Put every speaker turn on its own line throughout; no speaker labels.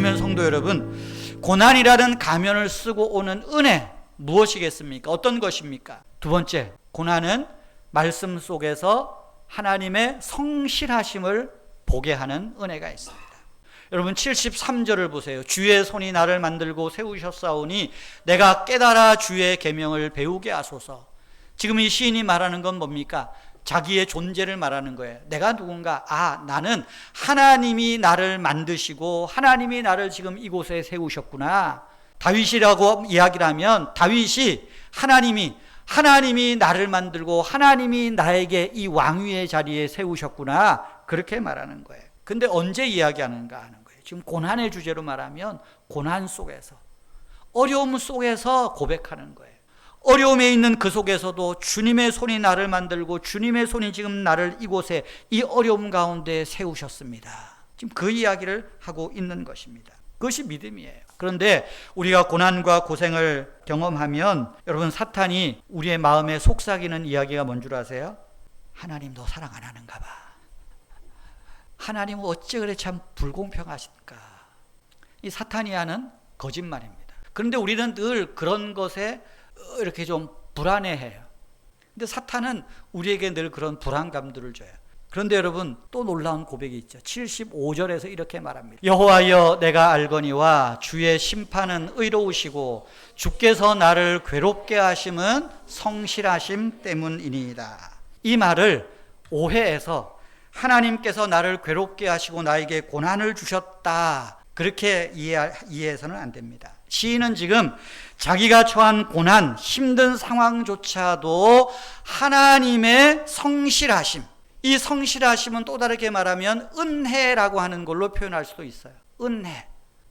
그러면 성도 여러분, 고난이라는 가면을 쓰고 오는 은혜 무엇이겠습니까? 어떤 것입니까? 두 번째, 고난은 말씀 속에서 하나님의 성실하심을 보게 하는 은혜가 있습니다. 여러분 73절을 보세요. 주의 손이 나를 만들고 세우셨사오니 내가 깨달아 주의 계명을 배우게 하소서. 지금 이 시인이 말하는 건 뭡니까? 자기의 존재를 말하는 거예요. 내가 누군가? 나는 하나님이 나를 만드시고 하나님이 나를 지금 이곳에 세우셨구나. 다윗이라고 이야기를 하면 다윗이 하나님이 나를 만들고 하나님이 나에게 이 왕위의 자리에 세우셨구나, 그렇게 말하는 거예요. 근데 언제 이야기하는가 하는 거예요. 지금 고난의 주제로 말하면 고난 속에서, 어려움 속에서 고백하는 거예요. 어려움에 있는 그 속에서도 주님의 손이 나를 만들고 주님의 손이 지금 나를 이곳에 이 어려움 가운데 세우셨습니다. 지금 그 이야기를 하고 있는 것입니다. 그것이 믿음이에요. 그런데 우리가 고난과 고생을 경험하면 여러분, 사탄이 우리의 마음에 속삭이는 이야기가 뭔 줄 아세요? 하나님 너 사랑 안 하는가 봐. 하나님은 어째 그래 참 불공평하실까. 이 사탄이 하는 거짓말입니다. 그런데 우리는 늘 그런 것에 이렇게 좀 불안해해요. 근데 사탄은 우리에게 늘 그런 불안감들을 줘요. 그런데 여러분, 또 놀라운 고백이 있죠. 75절에서 이렇게 말합니다. 여호와여 내가 알거니와 주의 심판은 의로우시고 주께서 나를 괴롭게 하심은 성실하심 때문이니이다. 이 말을 오해해서 하나님께서 나를 괴롭게 하시고 나에게 고난을 주셨다, 그렇게 이해해서는 안 됩니다. 시인은 지금 자기가 처한 고난, 힘든 상황조차도 하나님의 성실하심, 이 성실하심은 또 다르게 말하면 은혜라고 하는 걸로 표현할 수도 있어요. 은혜.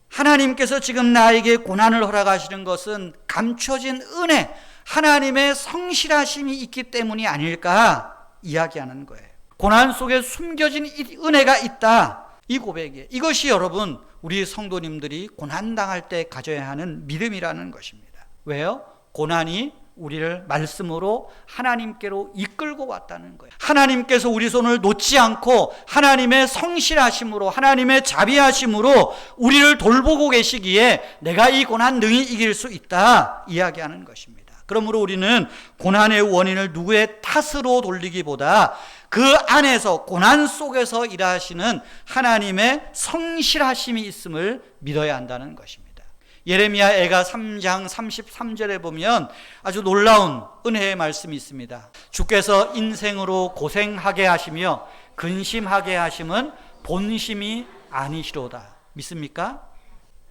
하나님께서 지금 나에게 고난을 허락하시는 것은 감춰진 은혜, 하나님의 성실하심이 있기 때문이 아닐까 이야기하는 거예요. 고난 속에 숨겨진 은혜가 있다, 이 고백이에요. 이것이 여러분, 우리 성도님들이 고난당할 때 가져야 하는 믿음이라는 것입니다. 왜요? 고난이 우리를 말씀으로 하나님께로 이끌고 왔다는 거예요. 하나님께서 우리 손을 놓지 않고 하나님의 성실하심으로, 하나님의 자비하심으로 우리를 돌보고 계시기에 내가 이 고난 능히 이길 수 있다 이야기하는 것입니다. 그러므로 우리는 고난의 원인을 누구의 탓으로 돌리기보다 그 안에서, 고난 속에서 일하시는 하나님의 성실하심이 있음을 믿어야 한다는 것입니다. 예레미야 애가 3장 33절에 보면 아주 놀라운 은혜의 말씀이 있습니다. 주께서 인생으로 고생하게 하시며 근심하게 하심은 본심이 아니시로다. 믿습니까?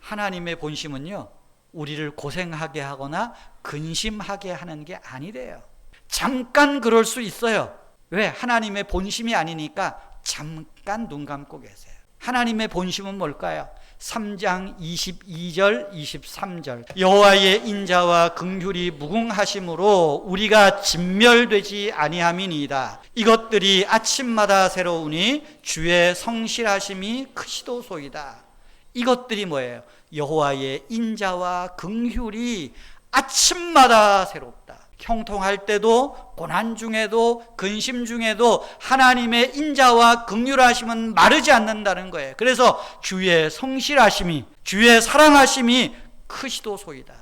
하나님의 본심은요, 우리를 고생하게 하거나 근심하게 하는 게 아니래요. 잠깐 그럴 수 있어요. 왜? 하나님의 본심이 아니니까 잠깐 눈 감고 계세요. 하나님의 본심은 뭘까요? 3장 22절 23절 여호와의 인자와 긍휼이 무궁하심으로 우리가 진멸되지 아니함이니이다. 이것들이 아침마다 새로우니 주의 성실하심이 크시도소이다. 이것들이 뭐예요? 여호와의 인자와 긍휼이 아침마다 새롭다. 형통할 때도, 고난 중에도, 근심 중에도 하나님의 인자와 긍휼하심은 마르지 않는다는 거예요. 그래서 주의 성실하심이, 주의 사랑하심이 크시도소이다.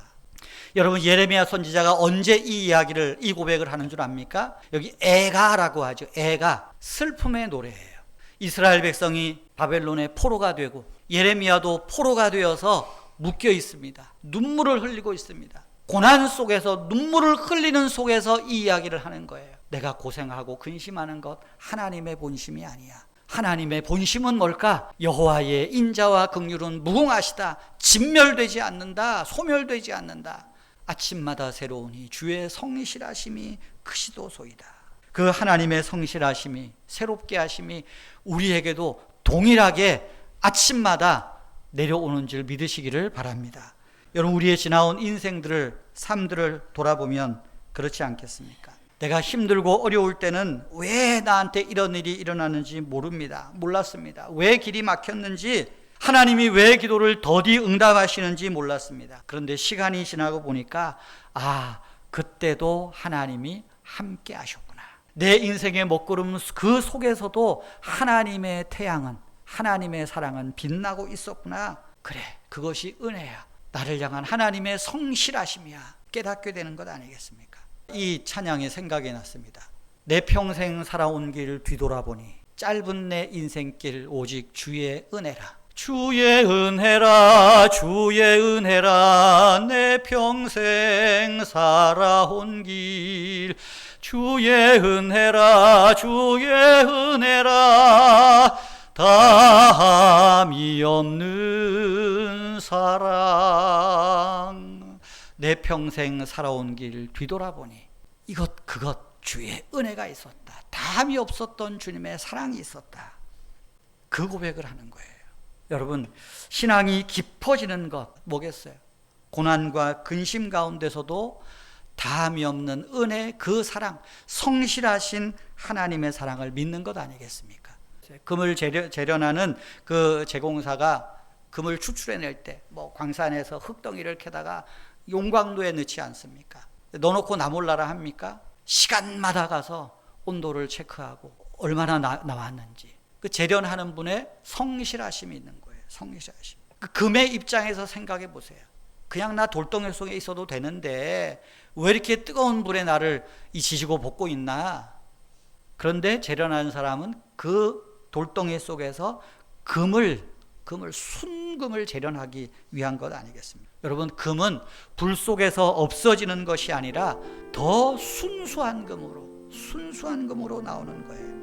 여러분, 예레미야 선지자가 언제 이 이야기를, 이 고백을 하는 줄 압니까? 여기 애가라고 하죠. 애가 슬픔의 노래예요. 이스라엘 백성이 바벨론의 포로가 되고 예레미야도 포로가 되어서 묶여 있습니다. 눈물을 흘리고 있습니다. 고난 속에서, 눈물을 흘리는 속에서 이 이야기를 하는 거예요. 내가 고생하고 근심하는 것 하나님의 본심이 아니야. 하나님의 본심은 뭘까? 여호와의 인자와 긍휼은 무궁하시다. 진멸되지 않는다. 소멸되지 않는다. 아침마다 새로우니 주의 성실하심이 크시도소이다. 그 하나님의 성실하심이, 새롭게 하심이 우리에게도 동일하게 아침마다 내려오는 줄 믿으시기를 바랍니다. 여러분, 우리의 지나온 인생들을, 삶들을 돌아보면 그렇지 않겠습니까? 내가 힘들고 어려울 때는 왜 나한테 이런 일이 일어나는지 몰랐습니다. 왜 길이 막혔는지, 하나님이 왜 기도를 더디 응답하시는지 몰랐습니다. 그런데 시간이 지나고 보니까 그때도 하나님이 함께 하셨구나. 내 인생의 먹구름 그 속에서도 하나님의 태양은, 하나님의 사랑은 빛나고 있었구나. 그래, 그것이 은혜야. 나를 향한 하나님의 성실하심이야. 깨닫게 되는 것 아니겠습니까? 이 찬양이 생각이 났습니다. 내 평생 살아온 길 뒤돌아보니 짧은 내 인생길 오직 주의 은혜라. 주의 은혜라, 주의 은혜라, 내 평생 살아온 길. 주의 은혜라, 주의 은혜라, 다함이 없는 사랑. 내 평생 살아온 길 뒤돌아보니 이것 그것 주의 은혜가 있었다. 다함이 없었던 주님의 사랑이 있었다. 그 고백을 하는 거예요. 여러분, 신앙이 깊어지는 것 뭐겠어요? 고난과 근심 가운데서도 다함이 없는 은혜, 그 사랑, 성실하신 하나님의 사랑을 믿는 것 아니겠습니까? 금을 재련하는 그 제공사가 금을 추출해낼 때 광산에서 흑덩이를 캐다가 용광로에 넣지 않습니까? 넣어놓고 나몰라라 합니까? 시간마다 가서 온도를 체크하고 얼마나 나왔는지. 그 재련하는 분의 성실하심이 있는 거예요. 성실하심. 그 금의 입장에서 생각해 보세요. 그냥 나 돌덩이 속에 있어도 되는데 왜 이렇게 뜨거운 불에 나를 이 지지고 볶고 있나? 그런데 재련하는 사람은 그 돌덩이 속에서 순금을 재련하기 위한 것 아니겠습니까? 여러분, 금은 불 속에서 없어지는 것이 아니라 더 순수한 금으로 나오는 거예요.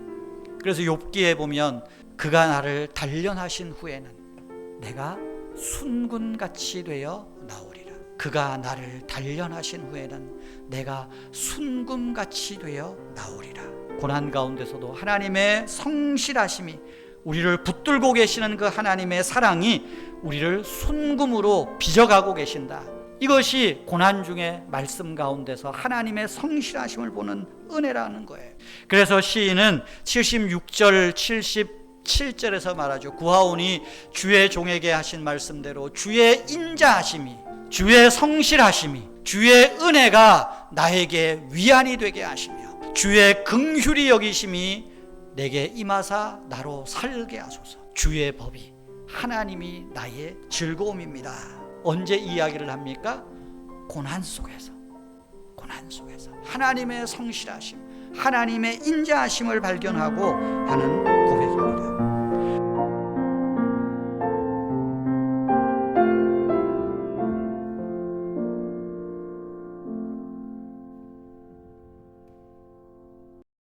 그래서 욥기에 보면 그가 나를 단련하신 후에는 내가 순금같이 되어 나오리라. 그가 나를 단련하신 후에는 내가 순금같이 되어 나오리라. 고난 가운데서도 하나님의 성실하심이, 우리를 붙들고 계시는 그 하나님의 사랑이 우리를 순금으로 빚어가고 계신다. 이것이 고난 중에 말씀 가운데서 하나님의 성실하심을 보는 은혜라는 거예요. 그래서 시인은 76절 77절에서 말하죠. 구하오니 주의 종에게 하신 말씀대로 주의 인자하심이, 주의 성실하심이, 주의 은혜가 나에게 위안이 되게 하시며 주의 긍휼히 여기심이 내게 임하사 나로 살게 하소서. 주의 법이 하나님이 나의 즐거움입니다. 언제 이 이야기를 합니까? 고난 속에서 하나님의 성실하심, 하나님의 인자하심을 발견하고 하는